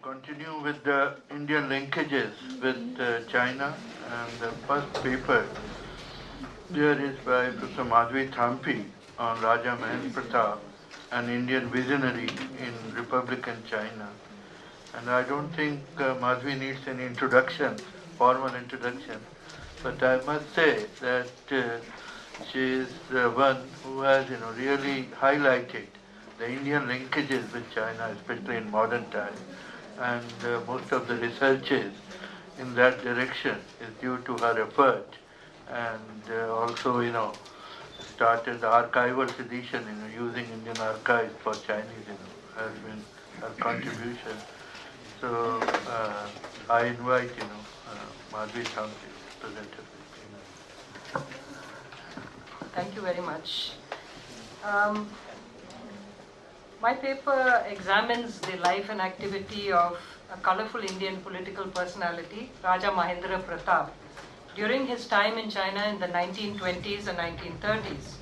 continue with the Indian linkages with China, and the first paper here is by Professor Madhvi Thampi on Raja Mahendra Pratap, an Indian visionary in Republican China. And I don't think Madhvi needs any introduction, formal introduction, but I must say that she is one who has, really highlighted the Indian linkages with China, especially in modern times. And most of the researches in that direction is due to her effort. And also, started the archival edition, using Indian archives for Chinese, has been her contribution. So I invite, Madhvi Thampi to present her. Thank you very much. My paper examines the life and activity of a colorful Indian political personality, Raja Mahendra Pratap, during his time in China in the 1920s and 1930s.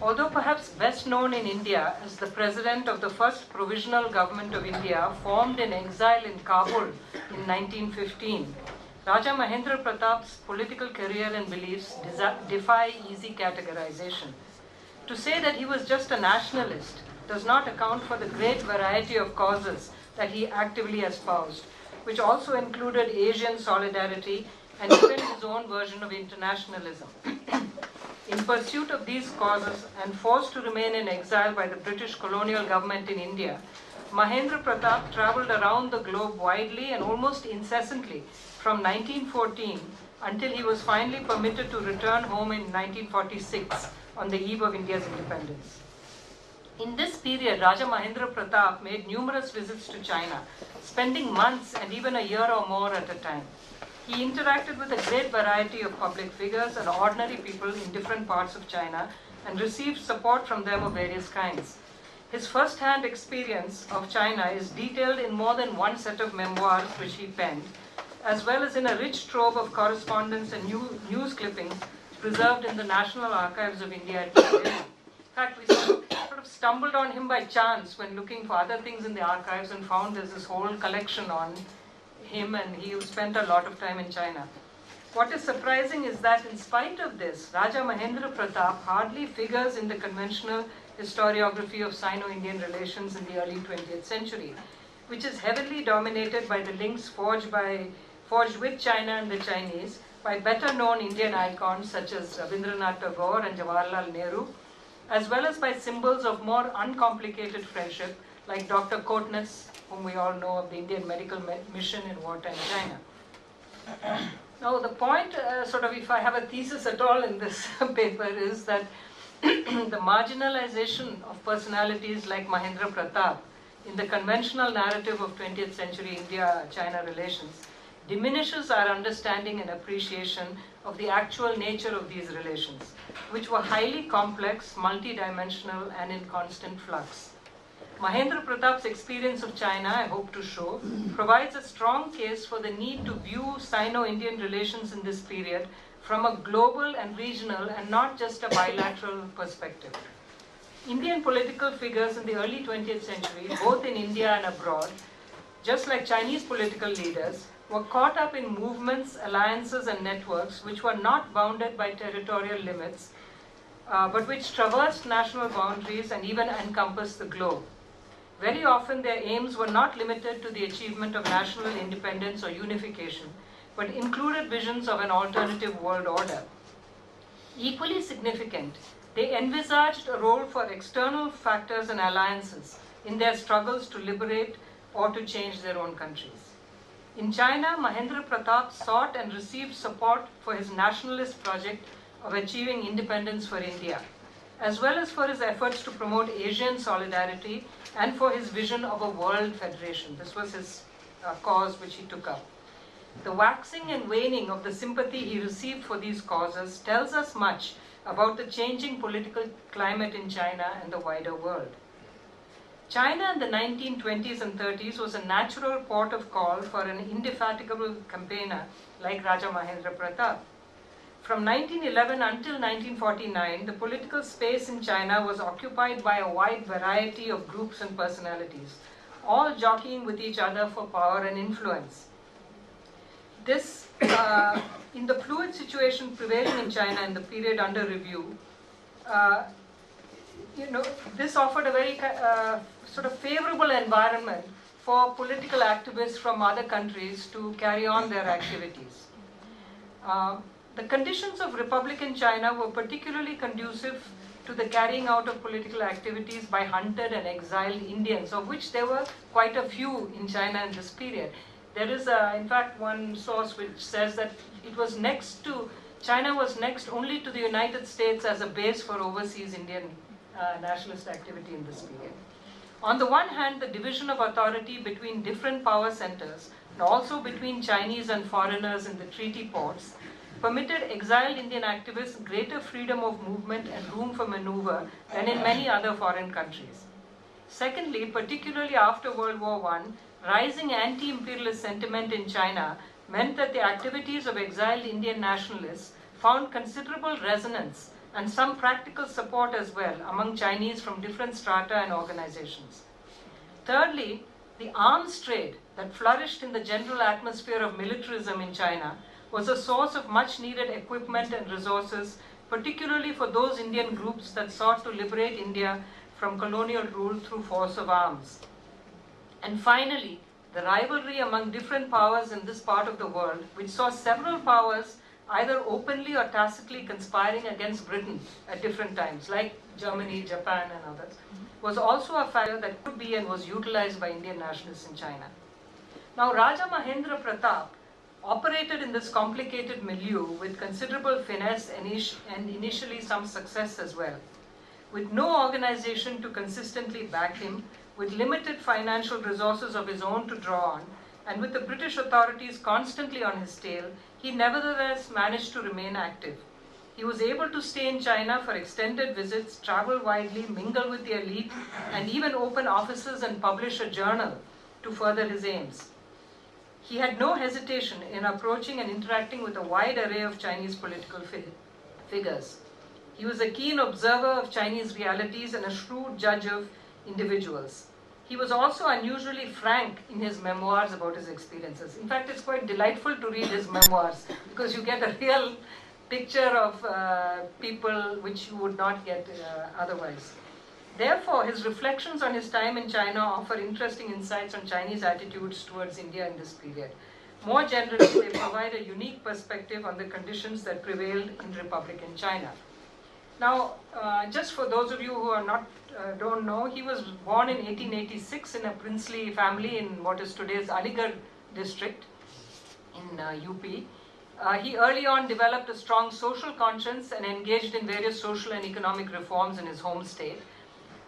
Although perhaps best known in India as the president of the first provisional government of India, formed in exile in Kabul in 1915, Raja Mahendra Pratap's political career and beliefs defy easy categorization. To say that he was just a nationalist does not account for the great variety of causes that he actively espoused, which also included Asian solidarity and even his own version of internationalism. In pursuit of these causes and forced to remain in exile by the British colonial government in India, Mahendra Pratap traveled around the globe widely and almost incessantly from 1914 until he was finally permitted to return home in 1946 on the eve of India's independence. In this period, Raja Mahendra Pratap made numerous visits to China, spending months and even a year or more at a time. He interacted with a great variety of public figures and ordinary people in different parts of China and received support from them of various kinds. His first-hand experience of China is detailed in more than one set of memoirs which he penned, as well as in a rich trove of correspondence and news clippings preserved in the National Archives of India at New Delhi. In fact, we sort of stumbled on him by chance when looking for other things in the archives and found there's this whole collection on him, and he spent a lot of time in China. What is surprising is that in spite of this, Raja Mahendra Pratap hardly figures in the conventional historiography of Sino-Indian relations in the early 20th century, which is heavily dominated by the links forged with China and the Chinese by better-known Indian icons such as Rabindranath Tagore and Jawaharlal Nehru, as well as by symbols of more uncomplicated friendship like Dr. Kotnes, whom we all know of the Indian medical mission in wartime China. Now the point, if I have a thesis at all in this paper, is that the marginalization of personalities like Mahendra Pratap in the conventional narrative of 20th century India-China relations diminishes our understanding and appreciation of the actual nature of these relations, which were highly complex, multidimensional, and in constant flux. Mahendra Pratap's experience of China, I hope to show, provides a strong case for the need to view Sino-Indian relations in this period from a global and regional and not just a bilateral perspective. Indian political figures in the early 20th century, both in India and abroad, just like Chinese political leaders, were caught up in movements, alliances, and networks which were not bounded by territorial limits, but which traversed national boundaries and even encompassed the globe. Very often their aims were not limited to the achievement of national independence or unification, but included visions of an alternative world order. Equally significant, they envisaged a role for external factors and alliances in their struggles to liberate or to change their own countries. In China, Mahendra Pratap sought and received support for his nationalist project of achieving independence for India, as well as for his efforts to promote Asian solidarity and for his vision of a world federation. This was his cause which he took up. The waxing and waning of the sympathy he received for these causes tells us much about the changing political climate in China and the wider world. China in the 1920s and 30s was a natural port of call for an indefatigable campaigner like Raja Mahendra Pratap. From 1911 until 1949, the political space in China was occupied by a wide variety of groups and personalities, all jockeying with each other for power and influence. This, in the fluid situation prevailing in China in the period under review, this offered a very sort of favorable environment for political activists from other countries to carry on their activities. The conditions of Republican China were particularly conducive to the carrying out of political activities by hunted and exiled Indians, of which there were quite a few in China in this period. There is, in fact, one source which says that China was next only to the United States as a base for overseas Indian nationalist activity in this period. On the one hand, the division of authority between different power centers and also between Chinese and foreigners in the treaty ports permitted exiled Indian activists greater freedom of movement and room for maneuver than in many other foreign countries. Secondly, particularly after World War I, rising anti-imperialist sentiment in China meant that the activities of exiled Indian nationalists found considerable resonance and some practical support as well among Chinese from different strata and organizations. Thirdly, the arms trade that flourished in the general atmosphere of militarism in China was a source of much needed equipment and resources, particularly for those Indian groups that sought to liberate India from colonial rule through force of arms. And finally, the rivalry among different powers in this part of the world, which saw several powers either openly or tacitly conspiring against Britain at different times, like Germany, Japan, and others, was also a factor that could be and was utilized by Indian nationalists in China. Now, Raja Mahendra Pratap operated in this complicated milieu with considerable finesse and initially some success as well. With no organization to consistently back him, with limited financial resources of his own to draw on, and with the British authorities constantly on his tail, he nevertheless managed to remain active. He was able to stay in China for extended visits, travel widely, mingle with the elite, and even open offices and publish a journal to further his aims. He had no hesitation in approaching and interacting with a wide array of Chinese political figures. He was a keen observer of Chinese realities and a shrewd judge of individuals. He was also unusually frank in his memoirs about his experiences. In fact, it's quite delightful to read his memoirs because you get a real picture of people which you would not get otherwise. Therefore, his reflections on his time in China offer interesting insights on Chinese attitudes towards India in this period. More generally, they provide a unique perspective on the conditions that prevailed in Republican China. Now, just for those of you who are not don't know, he was born in 1886 in a princely family in what is today's Aligarh district in UP. He early on developed a strong social conscience and engaged in various social and economic reforms in his home state.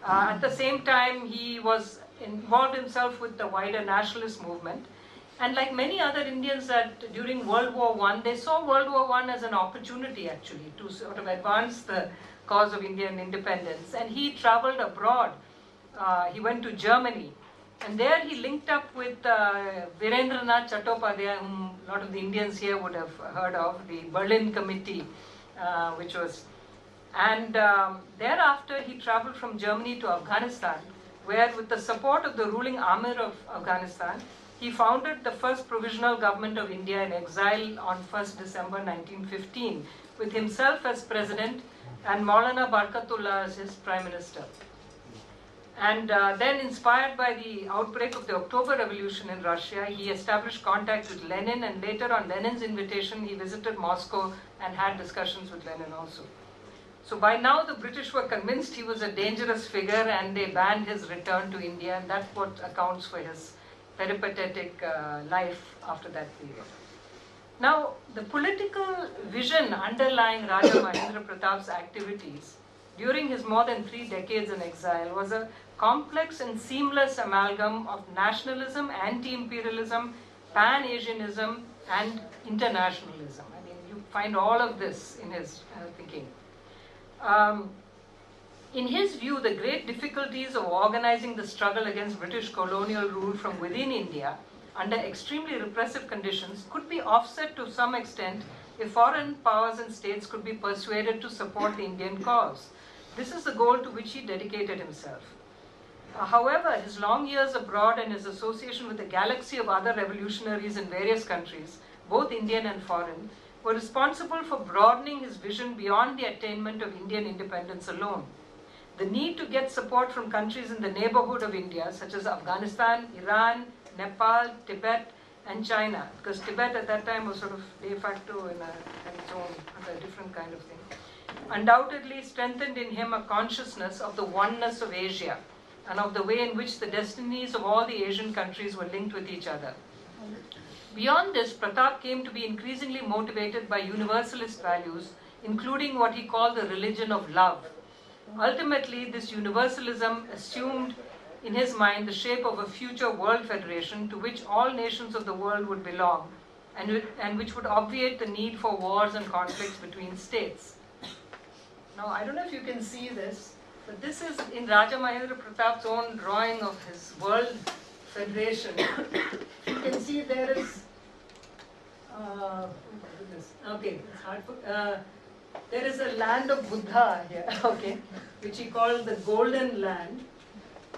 At the same time, he was involved himself with the wider nationalist movement. And like many other Indians that during World War I, they saw World War I as an opportunity actually to sort of advance the cause of Indian independence. And he traveled abroad. He went to Germany. And there he linked up with Virendranath Chattopadhyay, whom a lot of the Indians here would have heard of, the Berlin Committee, which was... And thereafter he traveled from Germany to Afghanistan, where with the support of the ruling Amir of Afghanistan, he founded the first provisional government of India in exile on 1st December 1915, with himself as president and Maulana Barkatullah as his prime minister. And then, inspired by the outbreak of the October Revolution in Russia, he established contact with Lenin, and later on Lenin's invitation, he visited Moscow and had discussions with Lenin also. So by now the British were convinced he was a dangerous figure and they banned his return to India, and that's what accounts for his peripatetic life after that period. Now, the political vision underlying Raja Mahendra Pratap's activities during his more than 3 decades in exile was a complex and seamless amalgam of nationalism, anti-imperialism, pan-Asianism, and internationalism. I mean, you find all of this in his thinking. In his view, the great difficulties of organizing the struggle against British colonial rule from within India under extremely repressive conditions could be offset to some extent if foreign powers and states could be persuaded to support the Indian cause. This is the goal to which he dedicated himself. However, his long years abroad and his association with a galaxy of other revolutionaries in various countries, both Indian and foreign, were responsible for broadening his vision beyond the attainment of Indian independence alone. The need to get support from countries in the neighborhood of India, such as Afghanistan, Iran, Nepal, Tibet, and China, because Tibet at that time was sort of de facto in its own, a different kind of thing, undoubtedly strengthened in him a consciousness of the oneness of Asia and of the way in which the destinies of all the Asian countries were linked with each other. Beyond this, Pratap came to be increasingly motivated by universalist values, including what he called the religion of love. Ultimately, this universalism assumed in his mind the shape of a future world federation to which all nations of the world would belong and which would obviate the need for wars and conflicts between states. Now, I don't know if you can see this, but this is in Raja Mahendra Pratap's own drawing of his world federation. You can see there is, okay, it's hard for, there is a land of Buddha here, okay, which he called the Golden Land.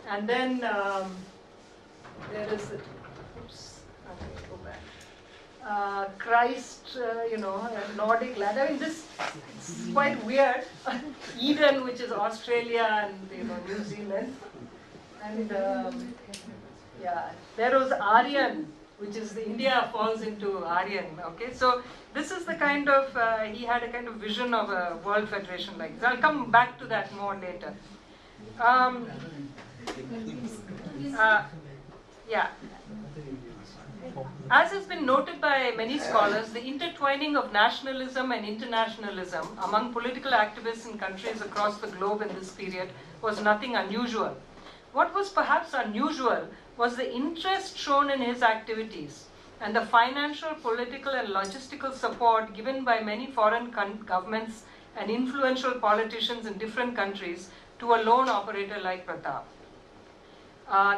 And then there is, oops, okay, go back. Christ, Nordic land. I mean, this, it's quite weird. Eden, which is Australia and New Zealand. And yeah, there was Aryan, which is India falls into Aryan. Okay, so this is the kind of, he had a kind of vision of a world federation like this. I'll come back to that more later. Yeah. As has been noted by many scholars, the intertwining of nationalism and internationalism among political activists in countries across the globe in this period was nothing unusual. What was perhaps unusual was the interest shown in his activities and the financial, political, and logistical support given by many foreign governments and influential politicians in different countries to a lone operator like Pratap.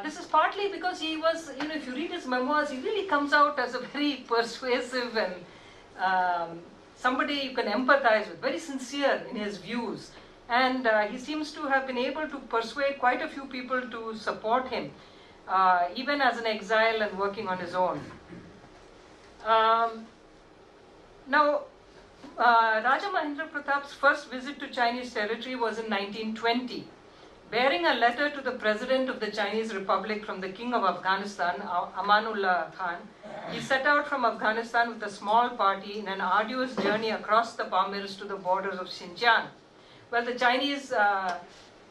This is partly because he was, if you read his memoirs, he really comes out as a very persuasive and somebody you can empathize with, very sincere in his views. And he seems to have been able to persuade quite a few people to support him, even as an exile and working on his own. Now, Raja Mahendra Pratap's first visit to Chinese territory was in 1920. Bearing a letter to the President of the Chinese Republic from the King of Afghanistan, Amanullah Khan, he set out from Afghanistan with a small party in an arduous journey across the Pamirs to the borders of Xinjiang. Well, the Chinese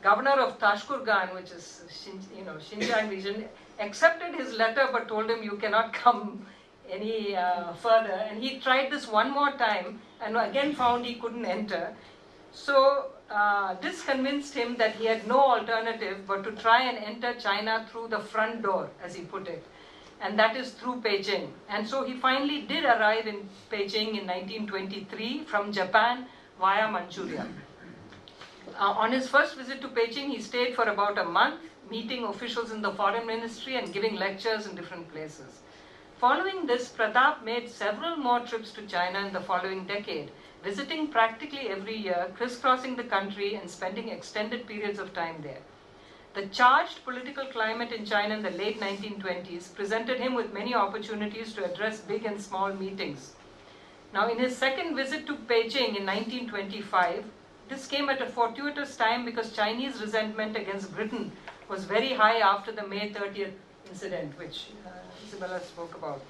governor of Tashkurgan, which is Xinjiang region, accepted his letter but told him you cannot come any further. And he tried this one more time and again found he couldn't enter. So this convinced him that he had no alternative but to try and enter China through the front door, as he put it, and that is through Beijing. And so he finally did arrive in Beijing in 1923 from Japan via Manchuria. On his first visit to Beijing, he stayed for about a month, meeting officials in the foreign ministry and giving lectures in different places. Following this, Pratap made several more trips to China in the following decade, visiting practically every year, crisscrossing the country and spending extended periods of time there. The charged political climate in China in the late 1920s presented him with many opportunities to address big and small meetings. Now, in his second visit to Beijing in 1925, this came at a fortuitous time because Chinese resentment against Britain was very high after the May 30th incident, which Isabella spoke about.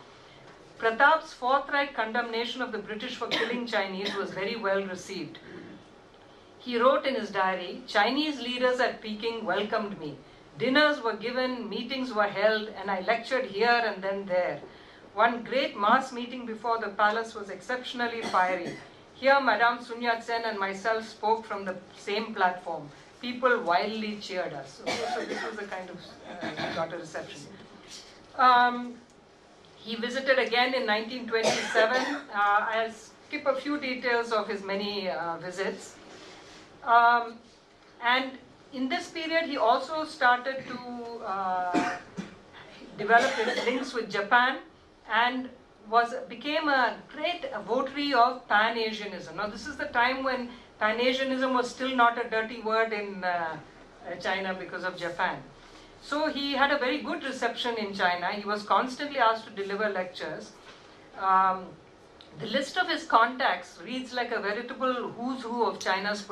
Pratap's forthright condemnation of the British for killing Chinese was very well received. He wrote in his diary, "Chinese leaders at Peking welcomed me. Dinners were given, meetings were held, and I lectured here and then there. One great mass meeting before the palace was exceptionally fiery. Here Madame Sun Yat-sen and myself spoke from the same platform. People wildly cheered us." So this was the kind of, he got a reception. He visited again in 1927. I'll skip a few details of his many visits. And in this period, he also started to develop his links with Japan and became a great votary of Pan-Asianism. Now, this is the time when Pan-Asianism was still not a dirty word in China because of Japan. So he had a very good reception in China. He was constantly asked to deliver lectures. The list of his contacts reads like a veritable who's who of China's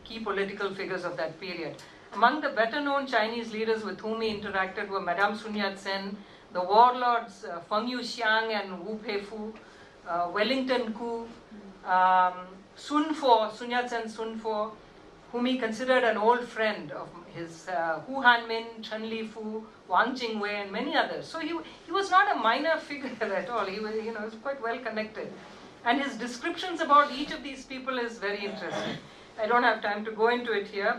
key political figures of that period. Among the better known Chinese leaders with whom he interacted were Madame Sun Yat-sen, the warlords Feng Yuxiang and Wu Peifu, Wellington Koo, Sun Yat-sen's Sun Fo, whom he considered an old friend of his, Hu Hanmin, Chen Lifu, Wang Jingwei, and many others. So he was not a minor figure at all. He was, was quite well connected. And his descriptions about each of these people is very interesting. I don't have time to go into it here,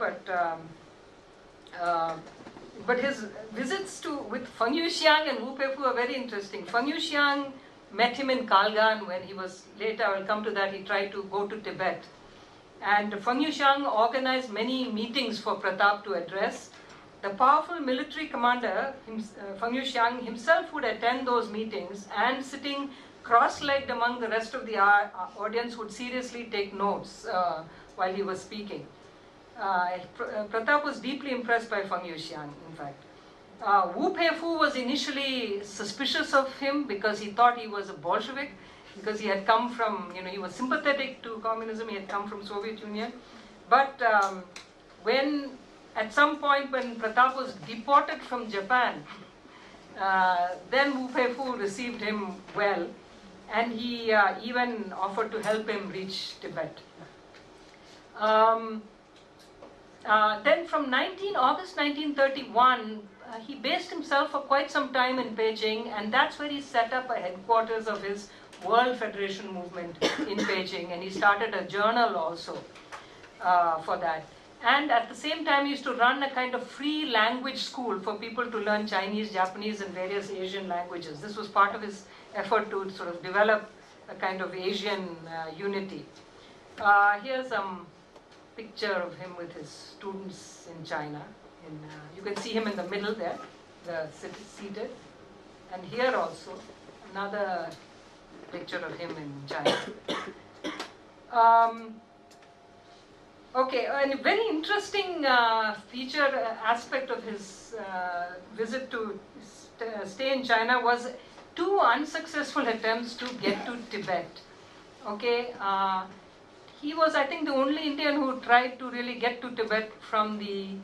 but his visits with Feng Yuxiang and Wu Peifu are very interesting. Feng Yuxiang met him in Kalgan when he was, later I will come to that, he tried to go to Tibet. And Feng Yuxiang organized many meetings for Pratap to address. The powerful military commander, Feng Yuxiang himself, would attend those meetings and sitting cross-legged among the rest of the audience would seriously take notes while he was speaking. Pratap was deeply impressed by Feng Yuxiang, in fact. Wu Peifu was initially suspicious of him because he thought he was a Bolshevik, because he had come from, he was sympathetic to communism, he had come from Soviet Union. But at some point when Pratap was deported from Japan, then Wu Peifu received him well, and he even offered to help him reach Tibet. Then from August 1931, he based himself for quite some time in Beijing, and that's where he set up a headquarters of his World Federation movement in Beijing, and he started a journal also for that. And at the same time, he used to run a kind of free language school for people to learn Chinese, Japanese, and various Asian languages. This was part of his effort to sort of develop a kind of Asian unity. Here's some picture of him with his students in China. You can see him in the middle there, seated. And here also, another picture of him in China. Okay, and a very interesting aspect of his visit to stay in China was 2 unsuccessful attempts to get to Tibet. Okay, he was, I think, the only Indian who tried to really get to Tibet from the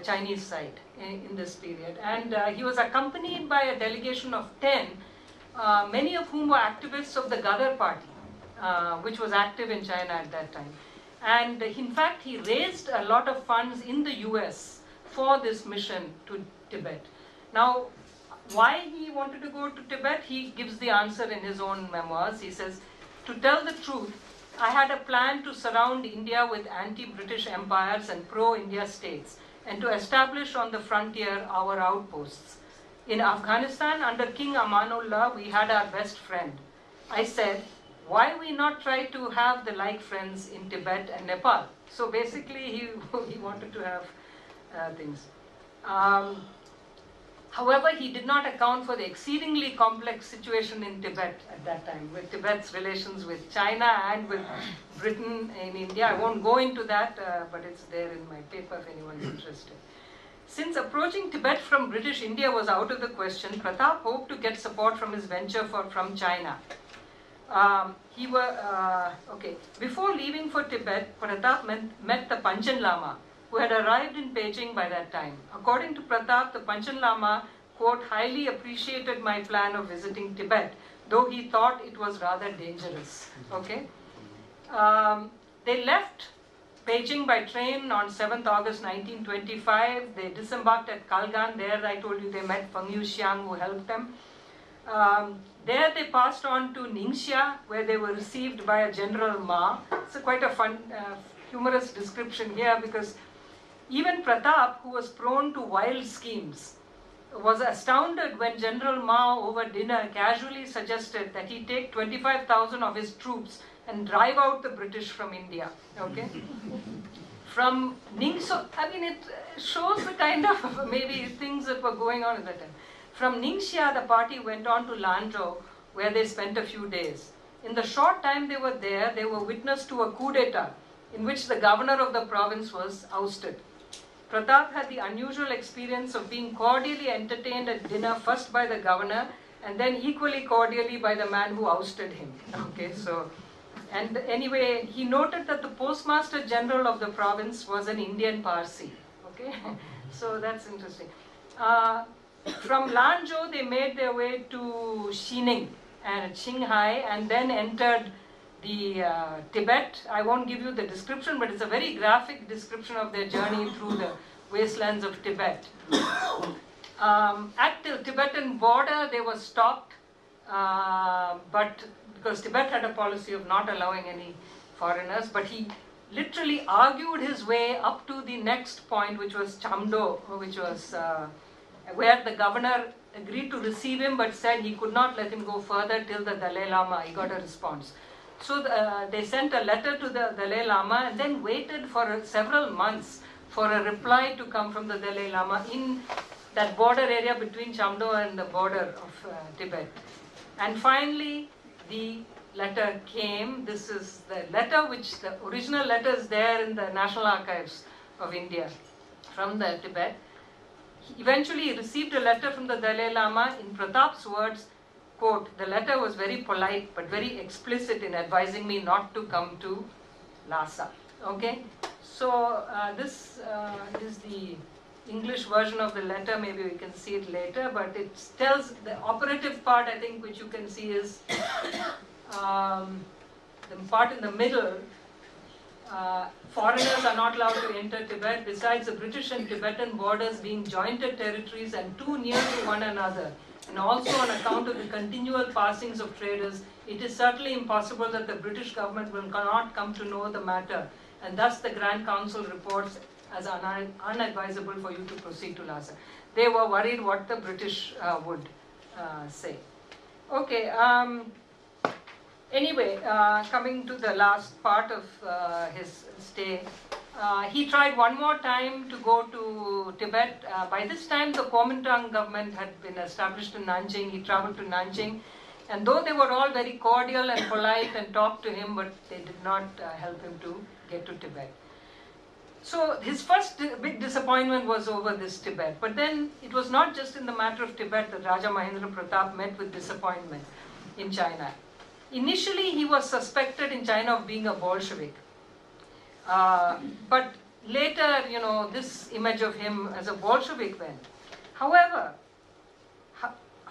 Chinese side in this period. And he was accompanied by a delegation of 10, many of whom were activists of the Gadar party, which was active in China at that time. And in fact, he raised a lot of funds in the US for this mission to Tibet. Now, why he wanted to go to Tibet, he gives the answer in his own memoirs. He says, "To tell the truth, I had a plan to surround India with anti-British empires and pro-India states, and to establish on the frontier our outposts. In Afghanistan, under King Amanullah, we had our best friend. I said, why we not try to have the like friends in Tibet and Nepal?" So basically, he wanted to have things. However, he did not account for the exceedingly complex situation in Tibet at that time, with Tibet's relations with China and with Britain in India. I won't go into that, but it's there in my paper if anyone's interested. Since approaching Tibet from British India was out of the question, Pratap hoped to get support from his venture from China. Before leaving for Tibet, Pratap met the Panchen Lama, who had arrived in Beijing by that time. According to Pratap, the Panchen Lama, quote, highly appreciated my plan of visiting Tibet, though he thought it was rather dangerous. Okay? They left Beijing by train on 7th August 1925. They disembarked at Kalgan. There, I told you, they met Feng Yuxiang, who helped them. There they passed on to Ningxia, where they were received by a General Ma. It's quite a fun, humorous description here, because even Pratap, who was prone to wild schemes, was astounded when General Ma over dinner casually suggested that he take 25,000 of his troops and drive out the British from India. Okay? From Ningxia, I mean, it shows the kind of maybe things that were going on at that time. From Ningxia, the party went on to Lanzhou, where they spent a few days. In the short time they were there, they were witness to a coup d'etat in which the governor of the province was ousted. Pratap had the unusual experience of being cordially entertained at dinner first by the governor and then equally cordially by the man who ousted him. Okay, so, and anyway, he noted that the Postmaster General of the province was an Indian Parsi. Okay, so that's interesting. From Lanzhou, they made their way to Xining and Qinghai and then entered the Tibet. I won't give you the description, but it's a very graphic description of their journey through the wastelands of Tibet. At the Tibetan border, they were stopped, but because Tibet had a policy of not allowing any foreigners, but he literally argued his way up to the next point, which was Chamdo, which was where the governor agreed to receive him, but said he could not let him go further till the Dalai Lama. He got a response. So they sent a letter to the Dalai Lama and then waited for several months for a reply to come from the Dalai Lama in that border area between Chamdo and the border of Tibet. And finally, the letter came. This is the letter which the original letter is there in the National Archives of India from the Tibet. Eventually, he received a letter from the Dalai Lama. In Pratap's words, quote, the letter was very polite but very explicit in advising me not to come to Lhasa. Okay, so this is the English version of the letter. Maybe we can see it later, but it tells the operative part, I think, which you can see is the part in the middle. Foreigners are not allowed to enter Tibet. Besides the British and Tibetan borders being jointed territories and too near to one another, and also on account of the continual passings of traders, it is certainly impossible that the British government will not come to know the matter, and thus the Grand Council reports as unadvisable for you to proceed to Lhasa. They were worried what the British would say. Okay, anyway, coming to the last part of his stay, he tried one more time to go to Tibet. By this time, the Kuomintang government had been established in Nanjing. He traveled to Nanjing. And though they were all very cordial and polite and talked to him, but they did not help him to get to Tibet. So his first big disappointment was over this Tibet. But then it was not just in the matter of Tibet that Raja Mahendra Pratap met with disappointment in China. Initially, he was suspected in China of being a Bolshevik. But later, this image of him as a Bolshevik went. However,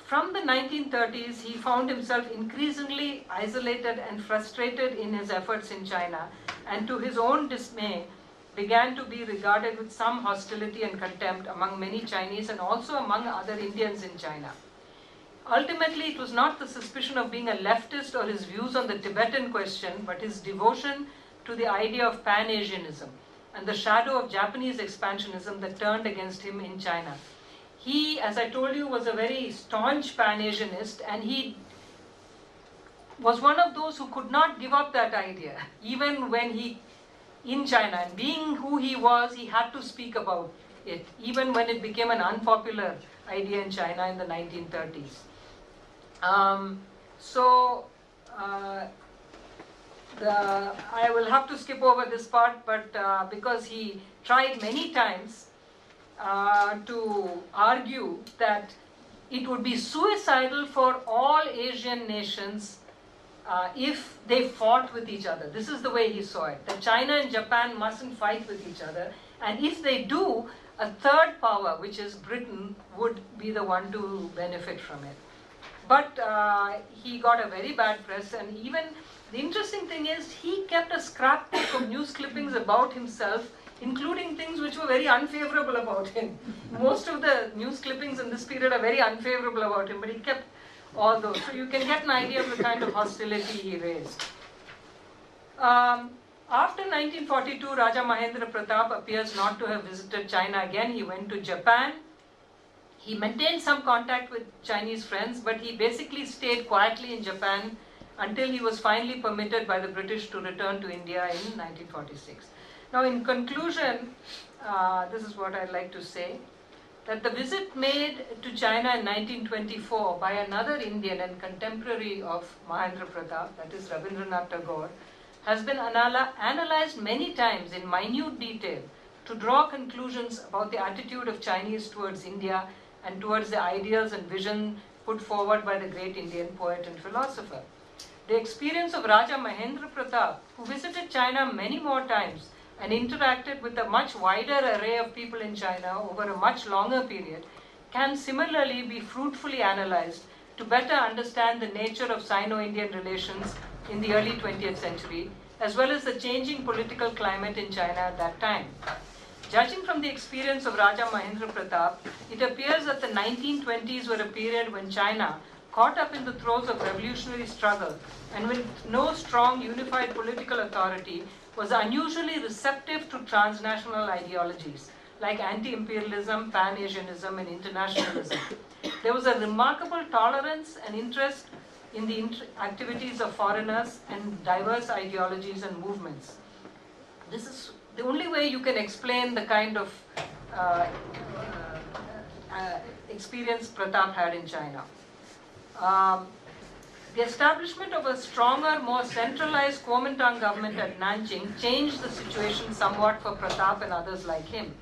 from the 1930s, he found himself increasingly isolated and frustrated in his efforts in China, and to his own dismay, began to be regarded with some hostility and contempt among many Chinese and also among other Indians in China. Ultimately, it was not the suspicion of being a leftist or his views on the Tibetan question, but his devotion to the idea of Pan-Asianism and the shadow of Japanese expansionism that turned against him in China. He, as I told you, was a very staunch Pan-Asianist, and he was one of those who could not give up that idea, even when he, in China, and being who he was, he had to speak about it, even when it became an unpopular idea in China in the 1930s. I will have to skip over this part, but because he tried many times to argue that it would be suicidal for all Asian nations if they fought with each other. This is the way he saw it, that China and Japan mustn't fight with each other, and if they do, a third power, which is Britain, would be the one to benefit from it. But he got a very bad press, and even the interesting thing is he kept a scrapbook of news clippings about himself, including things which were very unfavorable about him. Most of the news clippings in this period are very unfavorable about him, but he kept all those. So you can get an idea of the kind of hostility he raised. After 1942, Raja Mahendra Pratap appears not to have visited China again. He went to Japan. He maintained some contact with Chinese friends, but he basically stayed quietly in Japan until he was finally permitted by the British to return to India in 1946. Now, in conclusion, this is what I'd like to say, that the visit made to China in 1924 by another Indian and contemporary of Mahendra Pratap, that is Rabindranath Tagore, has been analyzed many times in minute detail to draw conclusions about the attitude of Chinese towards India and towards the ideals and vision put forward by the great Indian poet and philosopher. The experience of Raja Mahendra Pratap, who visited China many more times and interacted with a much wider array of people in China over a much longer period, can similarly be fruitfully analyzed to better understand the nature of Sino-Indian relations in the early 20th century, as well as the changing political climate in China at that time. Judging from the experience of Raja Mahendra Pratap, it appears that the 1920s were a period when China, caught up in the throes of revolutionary struggle and with no strong unified political authority, was unusually receptive to transnational ideologies like anti-imperialism, pan-Asianism, and internationalism. There was a remarkable tolerance and interest in the activities of foreigners and diverse ideologies and movements. This is the only way you can explain the kind of experience Pratap had in China. The establishment of a stronger, more centralized Kuomintang government at Nanjing changed the situation somewhat for Pratap and others like him.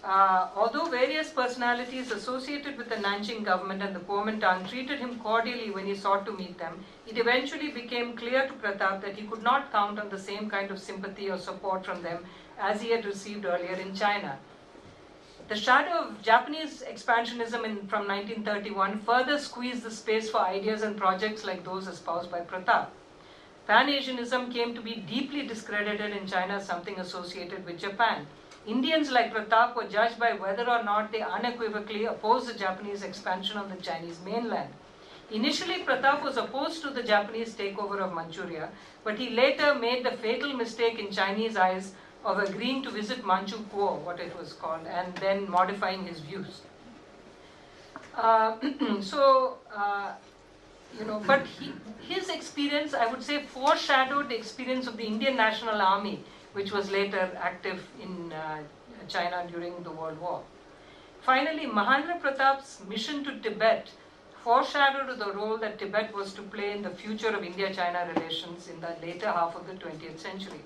Although various personalities associated with the Nanjing government and the Kuomintang treated him cordially when he sought to meet them, it eventually became clear to Pratap that he could not count on the same kind of sympathy or support from them as he had received earlier in China. The shadow of Japanese expansionism from 1931 further squeezed the space for ideas and projects like those espoused by Pratap. Pan-Asianism came to be deeply discredited in China as something associated with Japan. Indians like Pratap were judged by whether or not they unequivocally opposed the Japanese expansion of the Chinese mainland. Initially, Pratap was opposed to the Japanese takeover of Manchuria, but he later made the fatal mistake in Chinese eyes of agreeing to visit Manchukuo, what it was called, and then modifying his views. But his experience, I would say, foreshadowed the experience of the Indian National Army, which was later active in China during the World War. Finally, Mahendra Pratap's mission to Tibet foreshadowed the role that Tibet was to play in the future of India-China relations in the later half of the 20th century.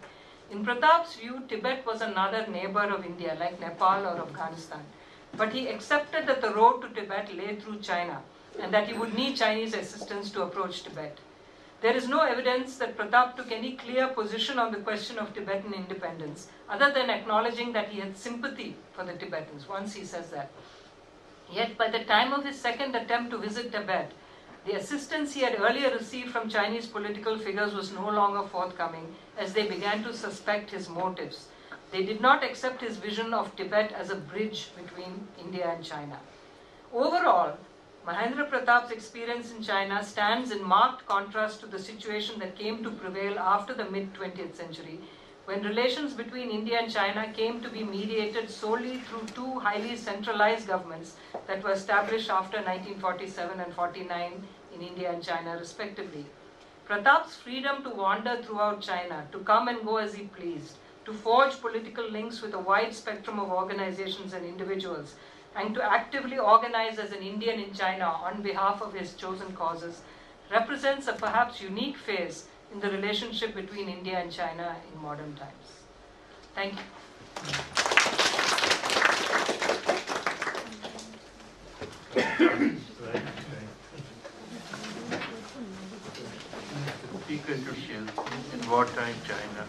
In Pratap's view, Tibet was another neighbor of India, like Nepal or Afghanistan. But he accepted that the road to Tibet lay through China and that he would need Chinese assistance to approach Tibet. There is no evidence that Pratap took any clear position on the question of Tibetan independence, other than acknowledging that he had sympathy for the Tibetans. Once he says that. Yet by the time of his second attempt to visit Tibet, the assistance he had earlier received from Chinese political figures was no longer forthcoming, as they began to suspect his motives. They did not accept his vision of Tibet as a bridge between India and China. Overall, Mahendra Pratap's experience in China stands in marked contrast to the situation that came to prevail after the mid-20th century, when relations between India and China came to be mediated solely through two highly centralized governments that were established after 1947 and 49 in India and China respectively. Pratap's freedom to wander throughout China, to come and go as he pleased, to forge political links with a wide spectrum of organizations and individuals, and to actively organize as an Indian in China on behalf of his chosen causes, represents a perhaps unique phase in the relationship between India and China in modern times. Thank you. Peak conditions in wartime China.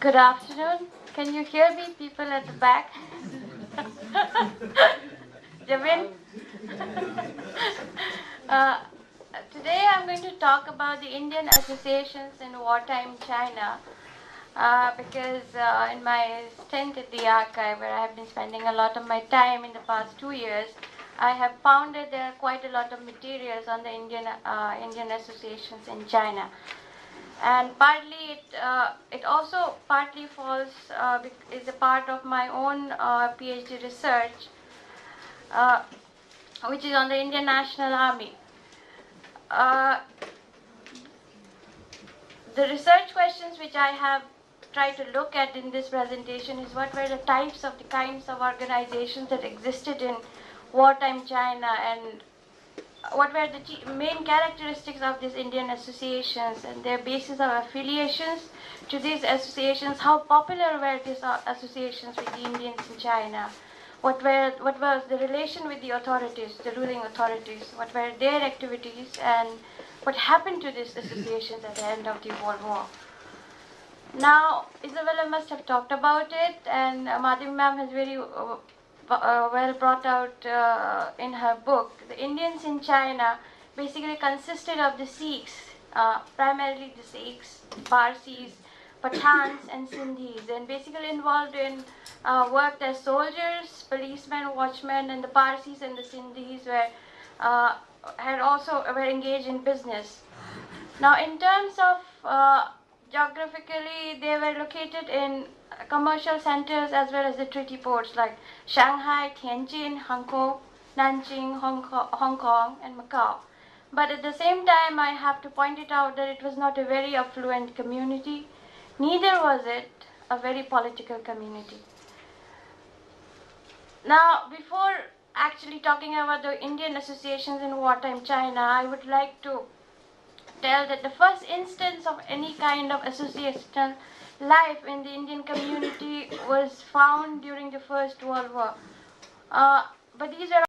Good afternoon. Can you hear me, people at the back? Javin? Today I'm going to talk about the Indian associations in wartime China because in my stint at the archive, where I have been spending a lot of my time in the past 2 years, I have found that there are quite a lot of materials on the Indian associations in China. And partly it also partly falls is a part of my own PhD research, which is on the Indian National Army. The research questions which I have try to look at in this presentation is what were the types of the kinds of organizations that existed in wartime China, and what were the main characteristics of these Indian associations and their basis of affiliations to these associations, how popular were these associations with the Indians in China, what was the relation with the authorities, the ruling authorities, what were their activities, and what happened to these associations at the end of the World War. Now, Isabella must have talked about it, and Madhavi ma'am has very well brought out in her book. The Indians in China basically consisted of the Sikhs, primarily the Sikhs, Parsis, Pathans, and Sindhis, and basically involved in worked as soldiers, policemen, watchmen, and the Parsis and the Sindhis were engaged in business. Now, in terms of geographically, they were located in commercial centers as well as the treaty ports like Shanghai, Tianjin, Hangzhou, Nanjing, Hong Kong, and Macau. But at the same time, I have to point it out that it was not a very affluent community, neither was it a very political community. Now, before actually talking about the Indian associations in wartime China, I would like to tell that the first instance of any kind of associational life in the Indian community was found during the First World War. But these are